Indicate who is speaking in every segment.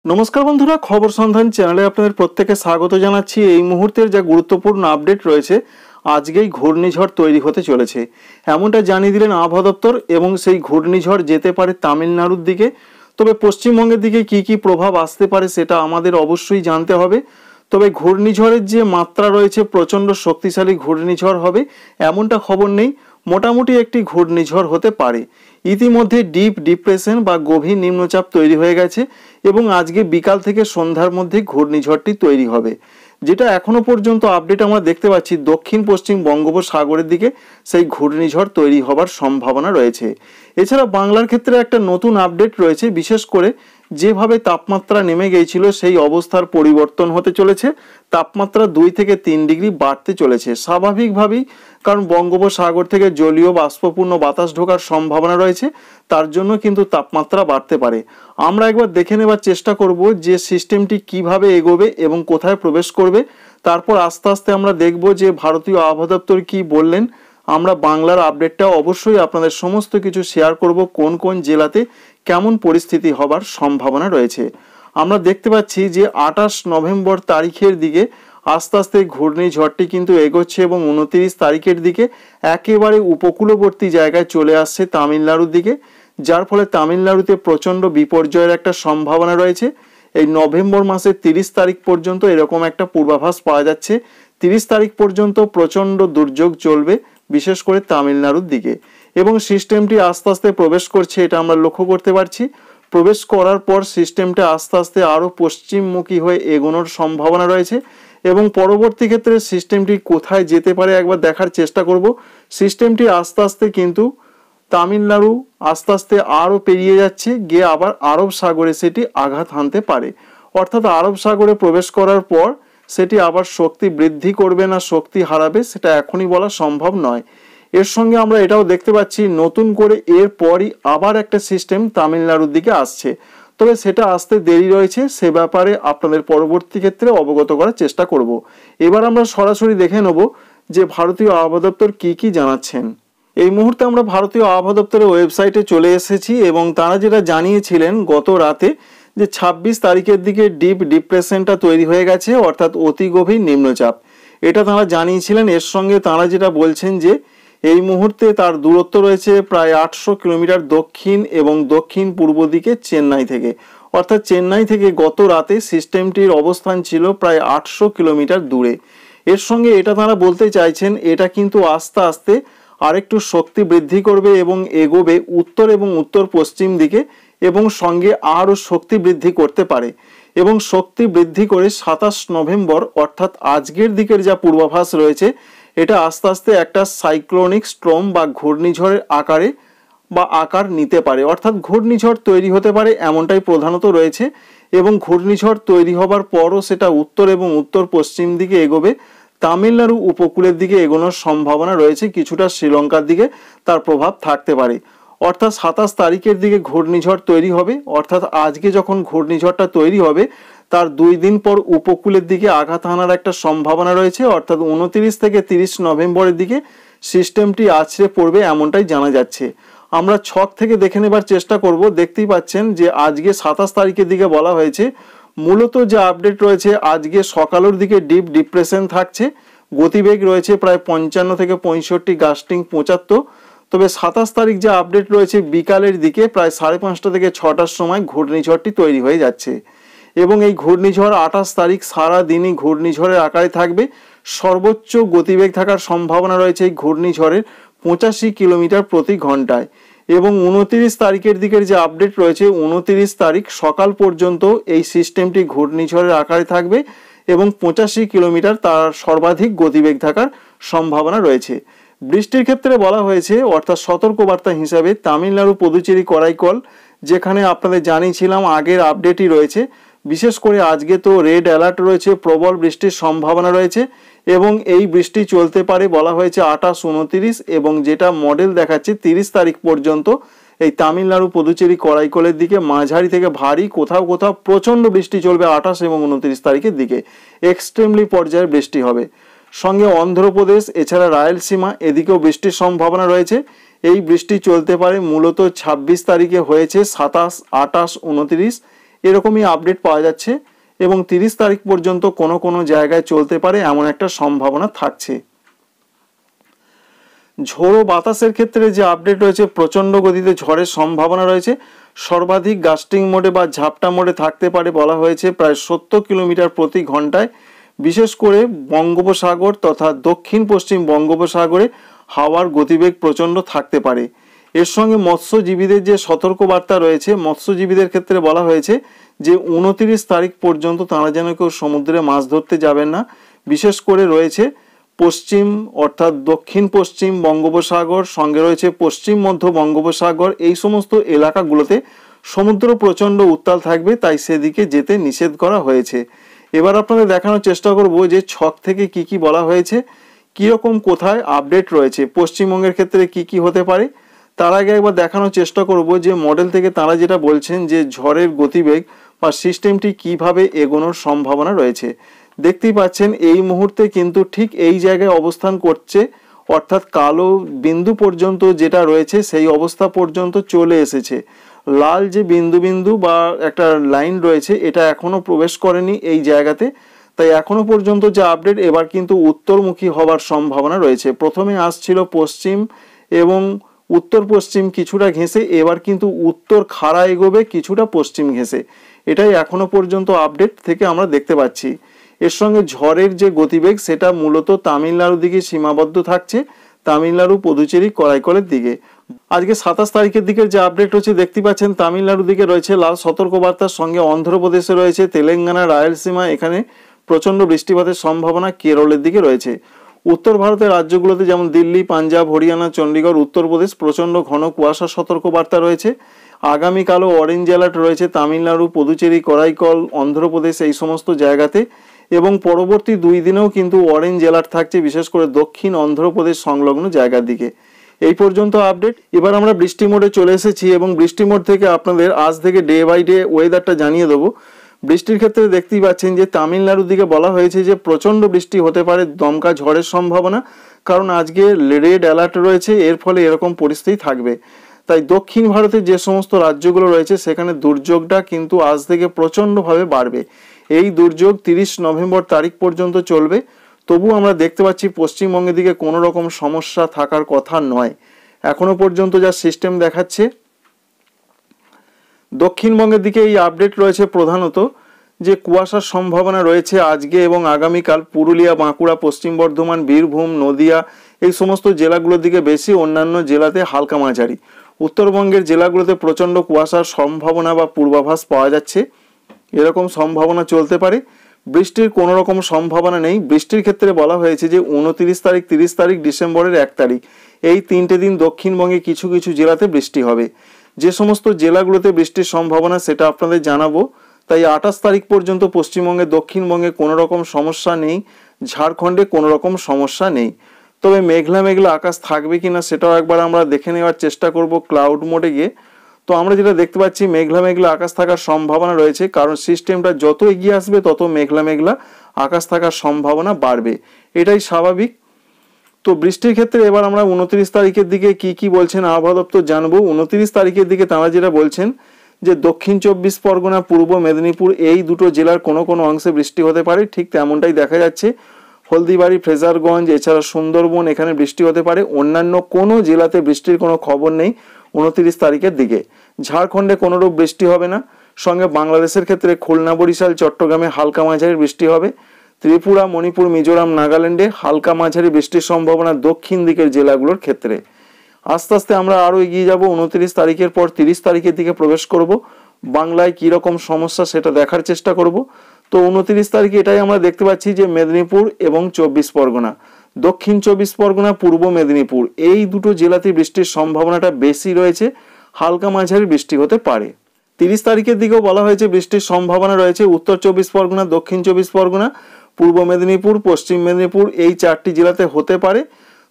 Speaker 1: নমস্কার বন্ধুরা, খবর সন্ধান চ্যানেলে আপনাদের প্রত্যেককে স্বাগত জানাচ্ছি। এই মুহূর্তের যা গুরুত্বপূর্ণ আপডেট রয়েছে, আজকেই ঘূর্ণিঝড় তৈরি হতে চলেছে এমনটা জানিয়ে দিলেন আবহাওয়া দপ্তর। এবং সেই ঘূর্ণিঝড় যেতে পারে তামিলনাড়ুর দিকে। তবে পশ্চিমবঙ্গের দিকে কি কি প্রভাব আসতে পারে সেটা আমাদের অবশ্যই জানতে হবে। তবে ঘূর্ণিঝড়ের যে মাত্রা রয়েছে, প্রচণ্ড শক্তিশালী ঘূর্ণিঝড় হবে এমনটা খবর নেই। মোটামুটি একটি ঘূর্ণিঝড় হতে পারে। ইতিমধ্যে ডিপ ডিপ্রেশন বা গভীর নিম্নচাপ তৈরি হয়ে গেছে এবং আজকে বিকাল থেকে সন্ধ্যার মধ্যে ঘূর্ণিঝড়টি তৈরি হবে। যেটা এখনো পর্যন্ত আপডেট আমরা দেখতে পাচ্ছি, দক্ষিণ পশ্চিম বঙ্গোপসাগরের দিকে সেই ঘূর্ণিঝড় তৈরি হবার সম্ভাবনা রয়েছে। এছাড়া বাংলার ক্ষেত্রে একটা নতুন আপডেট রয়েছে, বিশেষ করে যেভাবে তাপমাত্রা নেমে গিয়েছিল সেই অবস্থার পরিবর্তন হতে চলেছে। তাপমাত্রা 2 থেকে 3 ডিগ্রি বাড়তে চলেছে স্বাভাবিকভাবেই, কারণ বঙ্গোপসাগর থেকে জলীয় বাষ্পপূর্ণ বাতাস ঢোকার সম্ভাবনা রয়েছে। তার জন্য কিন্তু তাপমাত্রা বাড়তে পারে। আমরা একবার দেখে নেবার চেষ্টা করব যে সিস্টেমটি কিভাবে এগোবে এবং কোথায় প্রবেশ করবে। তারপর আস্তে আস্তে আমরা দেখব যে ভারতীয় আবহাওয়া দপ্তর কি বললেন। আমরা বাংলার আপডেটটা অবশ্যই আপনাদের সমস্ত কিছু শেয়ার করব, কোন কোন জেলাতে কেমন পরিস্থিতি হবার সম্ভাবনা রয়েছে। আমরা দেখতে পাচ্ছি যে 28 নভেম্বর তারিখের দিকে আস্তে আস্তে ঘূর্ণিঝড়টি কিন্তু এগোচ্ছে এবং 29 তারিখের দিকে একেবারে উপকূলবর্তী জায়গায় চলে আসছে তামিলনাড়ুর দিকে, যার ফলে তামিলনাড়ুতে প্রচণ্ড বিপর্যয়ের একটা সম্ভাবনা রয়েছে। এই নভেম্বর মাসের 30 তারিখ পর্যন্ত এরকম একটা পূর্বাভাস পাওয়া যাচ্ছে। 30 তারিখ পর্যন্ত প্রচণ্ড দুর্যোগ চলবে, বিশেষ করে তামিলনাড়ুর দিকে। এবং সিস্টেমটি আস্তে আস্তে প্রবেশ করছে, এটা আমরা লক্ষ্য করতে পারছি। প্রবেশ করার পর সিস্টেমটা আস্তে আস্তে আরও পশ্চিমমুখী হয়ে এগোনোর সম্ভাবনা রয়েছে। এবং পরবর্তী ক্ষেত্রে সিস্টেমটি কোথায় যেতে পারে একবার দেখার চেষ্টা করব। সিস্টেমটি আস্তে আস্তে কিন্তু তামিলনাড়ু আস্তে আস্তে আরও পেরিয়ে যাচ্ছে, গিয়ে আবার আরব সাগরে সেটি আঘাত হানতে পারে। অর্থাৎ আরব সাগরে প্রবেশ করার পর সেটি আবার শক্তি বৃদ্ধি করবে না শক্তি হারাবে, সেটা এখনই বলা সম্ভব নয়। এর সঙ্গে আমরা এটাও দেখতে পাচ্ছি নতুন করে এরপরই আবার একটা সিস্টেম তামিলনাড়ুর দিকে আসছে। তবে সেটা আসতে দেরি রয়েছে, সে ব্যাপারে আপনাদের পরবর্তী ক্ষেত্রে অবগত করার চেষ্টা করব। এবার আমরা সরাসরি দেখে নেব যে ভারতীয় আবহাওয়া দপ্তর কি কি জানাচ্ছেন। এই মুহূর্তে আমরা ভারতীয় আবহাওয়া দপ্তরের ওয়েবসাইটে চলে এসেছি এবং তারা যেটা জানিয়েছিলেন গত রাতে, যে 26 তারিখের দিকে ডিপ ডিপ্রেশনটা তৈরি হয়ে গেছে, অর্থাৎ অতি গভীর নিম্নচাপ, এটা তারা জানিয়েছিলেন। এর সঙ্গে তারা যেটা বলছেন যে এই মুহূর্তে তার দূরত্ব রয়েছে প্রায় 800 কিলোমিটার দক্ষিণ এবং দক্ষিণ পূর্ব দিকে চেন্নাই থেকে। অর্থাৎ চেন্নাই থেকে গত রাতে সিস্টেমটির অবস্থান ছিল প্রায় 800 কিলোমিটার দূরে। এর সঙ্গে এটা তারা বলতে চাইছেন, এটা কিন্তু আস্তে আস্তে আরেকটু শক্তি বৃদ্ধি করবে এবং এগোবে উত্তর এবং উত্তর পশ্চিম দিকে, এবং সঙ্গে আরও শক্তি বৃদ্ধি করতে পারে। এবং শক্তি বৃদ্ধি করে 27 নভেম্বর অর্থাৎ আজকের দিকের যা পূর্বাভাস রয়েছে, এটা আস্তে আস্তে একটা সাইক্লোনিক স্ট্রম বা ঘূর্ণিঝড়ের আকার নিতে পারে। অর্থাৎ ঘূর্ণিঝড় তৈরি হতে পারে এমনটাই প্রধানত রয়েছে। এবং ঘূর্ণিঝড় তৈরি হবার পরও সেটা উত্তর এবং উত্তর পশ্চিম দিকে এগোবে, তামিলনাড়ু উপকূলের দিকে এগোনোর সম্ভাবনা রয়েছে, কিছুটা শ্রীলঙ্কার দিকে তার প্রভাব থাকতে পারে। অর্থাৎ 27 তারিখের দিকে ঘূর্ণিঝড় তৈরি হবে। অর্থাৎ আজকে যখন ঘূর্ণিঝড়টা তৈরি হবে তার 2 দিন পর উপকূলের দিকে আঘাত হানার একটা সম্ভাবনা রয়েছে। অর্থাৎ 29 থেকে 30 নভেম্বরের দিকে সিস্টেমটি আছড়ে পড়বে এমনটাই জানা যাচ্ছে। আমরা ছক থেকে দেখে নেবার চেষ্টা করব। দেখতেই পাচ্ছেন যে আজকে 27 তারিখের দিকে বলা হয়েছে, মূলত যে আপডেট রয়েছে আজকে সকালের দিকে ডিপ ডিপ্রেশন থাকছে, গতিবেগ রয়েছে প্রায় 55 থেকে 65, গাস্টিং 75। তবে 27 তারিখ যে আপডেট রয়েছে বিকালের দিকে প্রায় 5:30 থেকে 6টার সময় ঘূর্ণিঝড়টি তৈরি হয়ে যাচ্ছে। এবং এই ঘূর্ণিঝড় 28 তারিখ সারা দিনই ঘূর্ণিঝড়ের আকারে থাকবে। সর্বোচ্চ গতিবেগ থাকার সম্ভাবনা রয়েছে এই ঘূর্ণিঝড়ের 85 কিলোমিটার প্রতি ঘন্টায়। এবং 29 তারিখের দিকের যে আপডেট রয়েছে, 29 তারিখ সকাল পর্যন্ত এই সিস্টেমটি ঘূর্ণিঝড়ের আকারে থাকবে এবং 85 কিলোমিটার তার সর্বাধিক গতিবেগ থাকার সম্ভাবনা রয়েছে। বৃষ্টির ক্ষেত্রে বলা হয়েছে, অর্থাৎ সতর্কবার্তা হিসাবে তামিলনাড়ু, পুদুচেরি, করাইকল, যেখানে আপনাদের জানিয়েছিলাম আগের আপডেটই রয়েছে। বিশেষ করে আজকে তো রেড অ্যালার্ট রয়েছে, প্রবল বৃষ্টির সম্ভাবনা রয়েছে এবং এই বৃষ্টি চলতে পারে বলা হয়েছে 28, 29 এবং যেটা মডেল দেখাচ্ছে 30 তারিখ পর্যন্ত। এই তামিলনাড়ু, পুদুচেরি, করাইকলের দিকে মাঝারি থেকে ভারী, কোথাও কোথাও প্রচণ্ড বৃষ্টি চলবে 28 এবং 29 তারিখের দিকে। এক্সট্রিমলি পর্যায়ের বৃষ্টি হবে। সঙ্গে অন্ধ্রপ্রদেশ, এছাড়া রায়লসীমা, এদিকেও বৃষ্টির সম্ভাবনা রয়েছে। এই বৃষ্টি চলতে পারে মূলত 26 তারিখে হয়েছে 27, 28, 29 এরকমই আপডেট পাওয়া যাচ্ছে এবং 30 তারিখ পর্যন্ত কোনো কোনো জায়গায় চলতে পারে এমন একটা সম্ভাবনা থাকছে। ঝোড়ো বাতাসের ক্ষেত্রে যে আপডেট রয়েছে, প্রচণ্ড গতিতে ঝড়ের সম্ভাবনা রয়েছে। সর্বাধিক গাস্টিং মোডে বা ঝাপটা মোডে থাকতে পারে বলা হয়েছে প্রায় 70 কিলোমিটার প্রতি ঘন্টায়। বিশেষ করে বঙ্গোপসাগর তথা দক্ষিণ পশ্চিম বঙ্গোপসাগরে হাওয়ার গতিবেগ প্রচণ্ড থাকতে পারে। এর সঙ্গে মৎস্যজীবীদের যে সতর্কবার্তা রয়েছে, মৎস্যজীবীদের ক্ষেত্রে বলা হয়েছে যে 29 তারিখ পর্যন্ত তারা যেন কেউ সমুদ্রে মাছ ধরতে যাবেন না। বিশেষ করে রয়েছে পশ্চিম অর্থাৎ দক্ষিণ পশ্চিম বঙ্গোপসাগর, সঙ্গে রয়েছে পশ্চিম মধ্য বঙ্গোপসাগর, এই সমস্ত এলাকাগুলোতে সমুদ্র প্রচণ্ড উত্তাল থাকবে, তাই সেদিকে যেতে নিষেধ করা হয়েছে। এবার আপনাদের দেখানোর চেষ্টা করব যে ছক থেকে কি কি বলা হয়েছে, কীরকম কোথায় আপডেট রয়েছে, পশ্চিমবঙ্গের ক্ষেত্রে কি কি হতে পারে। তার আগে একবার দেখানোর চেষ্টা করব যে মডেল থেকে তারা যেটা বলছেন যে ঝড়ের গতিবেগ বা সিস্টেমটি কিভাবে এগোনোর সম্ভাবনা রয়েছে। দেখতেই পাচ্ছেন এই মুহূর্তে কিন্তু ঠিক এই জায়গায় অবস্থান করছে, অর্থাৎ কালো বিন্দু পর্যন্ত যেটা রয়েছে সেই অবস্থা পর্যন্ত চলে এসেছে। লাল যে বিন্দু বিন্দু বা একটা লাইন রয়েছে এটা এখনো প্রবেশ করেনি এই জায়গাতে, তাই এখনো পর্যন্ত যে আপডেট, এবার কিন্তু উত্তরমুখী হওয়ার সম্ভাবনা রয়েছে। প্রথমে আসছিল পশ্চিম এবং উত্তর পশ্চিম কিছুটা ঘেঁষে, এবার কিন্তু উত্তর খাড়া এগোবে কিছুটা পশ্চিম ঘেঁষে। এটাই এখনো পর্যন্ত আপডেট থেকে আমরা দেখতে পাচ্ছি। এর সঙ্গে ঝড়ের যে গতিবেগ সেটা মূলত তামিলনাড়ুর দিকে সীমাবদ্ধ থাকছে, তামিলনাড়ু, পুদুচেরি, করাইকলের দিকে। আজকে 27 তারিখের দিকের যে আপডেট হচ্ছে দেখতে পাচ্ছেন তামিলনাড়ুর দিকে রয়েছে লাল সতর্কবার্তার সঙ্গে অন্ধ্রপ্রদেশে রয়েছে, তেলেঙ্গানা, রায়লসীমা এখানে প্রচণ্ড বৃষ্টিপাতের সম্ভাবনা কেরলের দিকে রয়েছে। উত্তর ভারতের রাজ্যগুলোতে যেমন দিল্লি, পাঞ্জাব, হরিয়ানা, চণ্ডীগড়, উত্তরপ্রদেশ প্রচণ্ড ঘন কুয়াশার সতর্কবার্তা রয়েছে। আগামীকালও অরেঞ্জ অ্যালার্ট রয়েছে তামিলনাড়ু, পুদুচেরি, করাইকল, অন্ধ্রপ্রদেশ এই সমস্ত জায়গাতে, এবং পরবর্তী 2 দিনেও কিন্তু অরেঞ্জ অ্যালার্ট থাকছে বিশেষ করে দক্ষিণ অন্ধ্রপ্রদেশ সংলগ্ন জায়গার দিকে। এই পর্যন্ত আপডেট। এবার আমরা বৃষ্টি মোডে চলে এসেছি এবং বৃষ্টি মোড থেকে আপনাদের আজ থেকে ডে বাই ডে ওয়েদারটা জানিয়ে দেবো। বৃষ্টির ক্ষেত্রে দেখতেই পাচ্ছেন যে তামিলনাড়ুর দিকে বলা হয়েছে যে প্রচণ্ড বৃষ্টি হতে পারে, দমকা ঝড়ের সম্ভাবনা, কারণ আজকে রেড অ্যালার্ট রয়েছে, এর ফলে এরকম পরিস্থিতি থাকবে। তাই দক্ষিণ ভারতের যে সমস্ত রাজ্যগুলো রয়েছে সেখানে দুর্যোগটা কিন্তু আজ থেকে প্রচণ্ডভাবে বাড়বে। এই দুর্যোগ 30 নভেম্বর তারিখ পর্যন্ত চলবে। তবু আমরা দেখতে পাচ্ছি পশ্চিমবঙ্গের দিকে কোনো রকম সমস্যা থাকার কথা নয় এখনো পর্যন্ত যা সিস্টেম দেখাচ্ছে। দক্ষিণবঙ্গের দিকে এই আপডেট রয়েছে প্রধানত যে কুয়াশার সম্ভাবনা রয়েছে আজকে এবং আগামীকাল পুরুলিয়া, বাঁকুড়া, পশ্চিম বর্ধমান, বীরভূম, নদিয়া এই সমস্ত জেলাগুলোর দিকে বেশি, অন্যান্য জেলাতে হালকা মাঝারি। উত্তরবঙ্গের জেলাগুলোতে প্রচণ্ড কুয়াশার সম্ভাবনা বা পূর্বাভাস পাওয়া যাচ্ছে, এরকম সম্ভাবনা চলতে পারে। বৃষ্টির কোনো রকম সম্ভাবনা নেই। বৃষ্টির ক্ষেত্রে বলা হয়েছে যে 29 তারিখ, 30 তারিখ, ডিসেম্বরের 1 তারিখ এই 3টে দিন দক্ষিণবঙ্গে কিছু কিছু জেলাতে বৃষ্টি হবে। যে সমস্ত জেলাগুলোতে বৃষ্টির সম্ভাবনা সেটা আপনাদের জানাবো। তাই 28 তারিখ পর্যন্ত পশ্চিমবঙ্গে, দক্ষিণবঙ্গে কোনো রকম সমস্যা নেই, ঝাড়খণ্ডে কোনো রকম সমস্যা নেই। তবে মেঘলা মেঘলা আকাশ থাকবে কিনা সেটাও একবার আমরা দেখে নেওয়ার চেষ্টা করব ক্লাউড মোডে গিয়ে। তো আমরা যেটা দেখতে পাচ্ছি মেঘলা মেঘলা আকাশ থাকার সম্ভাবনা রয়েছে, কারণ সিস্টেমটা যত এগিয়ে আসবে তত মেঘলা মেঘলা আকাশ থাকার সম্ভাবনা বাড়বে, এটাই স্বাভাবিক। তো বৃষ্টির ক্ষেত্রে এবার আমরা 29 তারিখের দিকে কি কি বলছেন আবহাওয়া দপ্তর জানবো। 29 তারিখের দিকে তারা যেটা বলছেন যে দক্ষিণ 24 পরগনা, পূর্ব মেদিনীপুর এই দুটো জেলার কোনো কোনো অংশে বৃষ্টি হতে পারে, ঠিক তেমনটাই দেখা যাচ্ছে। হলদিবাড়ি, ফ্রেজারগঞ্জ এছাড়া সুন্দরবন এখানে বৃষ্টি হতে পারে। অন্যান্য কোনো জেলাতে বৃষ্টির কোনো খবর নেই 29 তারিখের দিকে। ঝাড়খণ্ডে কোনোরূপ বৃষ্টি হবে না। সঙ্গে বাংলাদেশের ক্ষেত্রে খুলনা, বরিশাল, চট্টগ্রামে হালকা মাঝারি বৃষ্টি হবে। ত্রিপুরা, মণিপুর, মিজোরাম, নাগাল্যান্ডে হালকা মাঝারি বৃষ্টির সম্ভাবনা দক্ষিণ দিকের জেলাগুলোর ক্ষেত্রে। আস্তে আস্তে আমরা আরও এগিয়ে যাব। 29 তারিখের পর 30 তারিখের দিকে প্রবেশ করব। বাংলায় কীরকম সমস্যা সেটা দেখার চেষ্টা করব। তো 29 তারিখে এটাই আমরা দেখতে পাচ্ছি যে মেদিনীপুর এবং 24 পরগনা, দক্ষিণ 24 পরগনা, পূর্ব মেদিনীপুর এই দুটো জেলাতে বৃষ্টির সম্ভাবনাটা বেশি রয়েছে, হালকা মাঝারি বৃষ্টি হতে পারে। 30 তারিখের দিকেও বলা হয়েছে বৃষ্টির সম্ভাবনা রয়েছে উত্তর 24 পরগনা, দক্ষিণ 24 পরগনা, পূর্ব মেদিনীপুর, পশ্চিম মেদিনীপুর এই 4টি জেলাতে হতে পারে।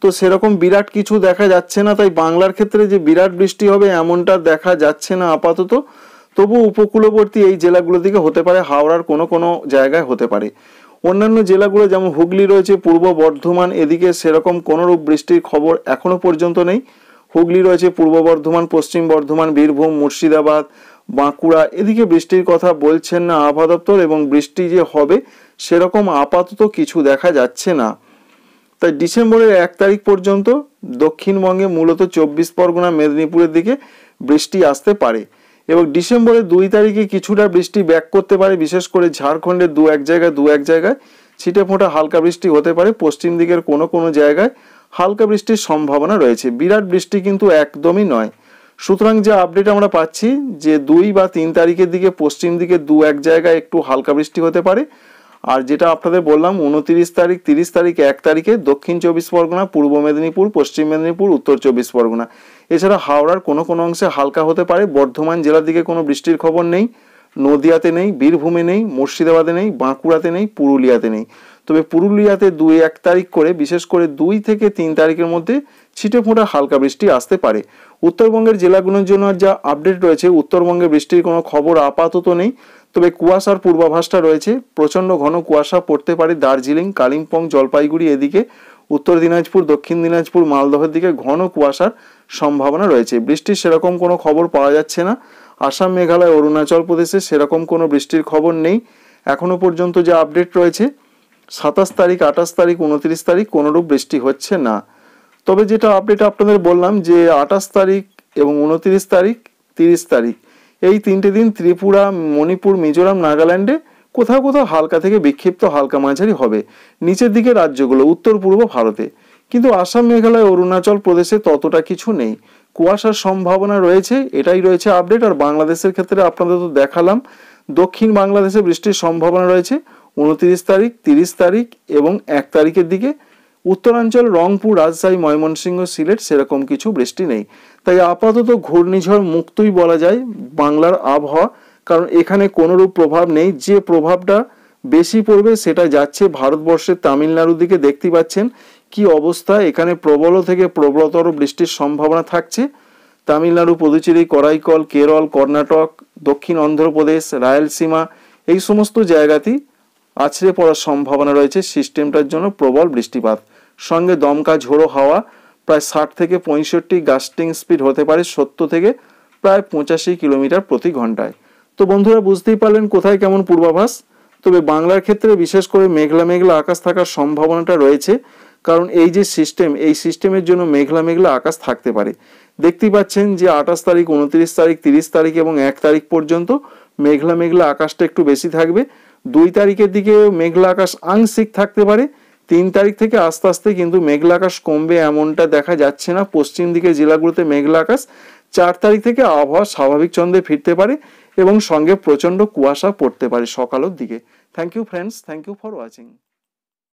Speaker 1: তো সেরকম বিরাট কিছু দেখা যাচ্ছে না, তাই বাংলার ক্ষেত্রে যে বিরাট বৃষ্টি হবে এমনটা দেখা যাচ্ছে না আপাতত। তবু উপকূলবর্তী এই জেলাগুলো দিকে হতে পারে, হাওড়ার কোনো কোনো জায়গায় হতে পারে। অন্যান্য জেলাগুলো যেমন হুগলি রয়েছে, পূর্ব বর্ধমান এদিকে সেরকম কোনোরূপ বৃষ্টির খবর এখনো পর্যন্ত নেই। হুগলি রয়েছে, পূর্ব বর্ধমান, পশ্চিম বর্ধমান, বীরভূম, মুর্শিদাবাদ, বাঁকুড়া এদিকে বৃষ্টির কথা বলছেন না আবহাওয়া দপ্তর, এবং বৃষ্টি যে হবে সেরকম আপাতত কিছু দেখা যাচ্ছে না। তাই ডিসেম্বরের 1 তারিখ পর্যন্ত দক্ষিণবঙ্গে মূলত 24 পরগনা মেদিনীপুরের দিকে বৃষ্টি আসতে পারে, এবং ডিসেম্বরের 2 তারিখে কিছুটা বৃষ্টি ব্যাক করতে পারে, বিশেষ করে ঝাড়খণ্ডের দু এক জায়গায় ছিটে ফোঁটা হালকা বৃষ্টি হতে পারে। পশ্চিম দিকের কোনো জায়গায় হালকা বৃষ্টির সম্ভাবনা রয়েছে, বিরাট বৃষ্টি কিন্তু একদমই নয়। সুতরাং যে আপডেট আমরা পাচ্ছি যে 2 বা 3 তারিখের দিকে পশ্চিম দিকে দু এক জায়গায় একটু হালকা বৃষ্টি হতে পারে, আর যেটা আপনাদের বললাম 29 তারিখ 30 তারিখ 1 তারিখে দক্ষিণ 24 পরগনা, পূর্ব মেদিনীপুর, পশ্চিম মেদিনীপুর, উত্তর 24 পরগনা, এছাড়া হাওড়ার কোনো অংশে হালকা হতে পারে। বর্ধমান জেলার দিকে কোনো বৃষ্টির খবর নেই, নদিয়াতে নেই, বীরভূমে নেই, মুর্শিদাবাদে নেই, বাঁকুড়াতে নেই, পুরুলিয়াতে নেই। তবে পুরুলিয়াতে 2-1 তারিখ করে, বিশেষ করে 2 থেকে 3 তারিখের মধ্যে ছিটে ফোঁটা হালকা বৃষ্টি আসতে পারে। উত্তরবঙ্গের জেলাগুলোর জন্য যা আপডেট রয়েছে, উত্তরবঙ্গে বৃষ্টির কোনো খবর আপাতত নেই, তবে কুয়াশার পূর্বাভাসটা রয়েছে। প্রচণ্ড ঘন কুয়াশা পড়তে পারে দার্জিলিং, কালিম্পং, জলপাইগুড়ি এদিকে, উত্তর দিনাজপুর, দক্ষিণ দিনাজপুর, মালদহের দিকে ঘন কুয়াশার সম্ভাবনা রয়েছে। বৃষ্টির সেরকম কোনো খবর পাওয়া যাচ্ছে না। আসাম, মেঘালয়, অরুণাচল প্রদেশে সেরকম কোনো বৃষ্টির খবর নেই এখনো পর্যন্ত। যে আপডেট রয়েছে 27 তারিখ, 28 তারিখ, 29 তারিখ কোনোরূপ বৃষ্টি হচ্ছে না। তবে যেটা আপডেট আপনাদের বললাম যে 28 তারিখ এবং 29 তারিখ, 30 তারিখ এই 3টে দিন ত্রিপুরা, মণিপুর, মিজোরাম, নাগাল্যান্ডে কোথাও হালকা থেকে বিক্ষিপ্ত হালকা মাঝারি হবে। নিচের দিকে রাজ্যগুলো উত্তর পূর্ব ভারতে, কিন্তু আসাম, মেঘালয়, অরুণাচল প্রদেশে ততটা কিছু নেই। কুয়াশার সম্ভাবনা রয়েছে, এটাই রয়েছে আপডেট। আর বাংলাদেশের ক্ষেত্রে আপনাদের তো দেখালাম, দক্ষিণ বাংলাদেশে বৃষ্টির সম্ভাবনা রয়েছে 29 তারিখ, 30 তারিখ এবং 1 তারিখের দিকে। উত্তরাঞ্চল, রংপুর, রাজশাহী, ময়মনসিংহ, সিলেট সেরকম কিছু বৃষ্টি নেই। তাই আপাতত ঘূর্ণিঝড় মুক্তই বলা যায় বাংলার আবহাওয়া, কারণ এখানে কোনোরূপ প্রভাব নেই। যে প্রভাবটা বেশি পড়বে সেটা যাচ্ছে ভারতবর্ষের তামিলনাড়ুর দিকে। দেখতে পাচ্ছেন কি অবস্থা, এখানে প্রবল থেকে প্রবলতর বৃষ্টির সম্ভাবনা থাকছে। তামিলনাড়ু, পুদুচেরি, করাইকল, কেরল, কর্ণাটক, দক্ষিণ অন্ধ্রপ্রদেশ, রায়লসীমা এই সমস্ত জায়গাতেই আছড়ে পড়ার সম্ভাবনা রয়েছে সিস্টেমটার জন্য প্রবল বৃষ্টিপাত, সঙ্গে দমকা ঝোড়ো হাওয়া প্রায় 60 থেকে 65, গাস্টিং স্পিড হতে পারে 70 থেকে প্রায় 85 কিলোমিটার প্রতি ঘন্টায়। তো বন্ধুরা বুঝতেই পারলেন কোথায় কেমন পূর্বাভাস। তবে বাংলার ক্ষেত্রে বিশেষ করে মেঘলা আকাশ থাকার সম্ভাবনাটা রয়েছে, কারণ এই যে সিস্টেম, এই সিস্টেমের জন্য মেঘলা আকাশ থাকতে পারে। দেখতেই পাচ্ছেন যে 28 তারিখ, 29 তারিখ, 30 তারিখ এবং 1 তারিখ পর্যন্ত মেঘলা আকাশটা একটু বেশি থাকবে। 2 তারিখের দিকে মেঘলা আকাশ আংশিক থাকতে পারে। 3 তারিখ থেকে আস্তে আস্তে কিন্তু মেঘলা আকাশ কমবে এমনটা দেখা যাচ্ছে না। পশ্চিম দিকের জেলাগুলোতে মেঘলা আকাশ। 4 তারিখ থেকে আবহাওয়া স্বাভাবিক ছন্দে ফিরতে পারে এবং সঙ্গে প্রচণ্ড কুয়াশা পড়তে পারে সকালের দিকে। Thank you friends, thank you for watching.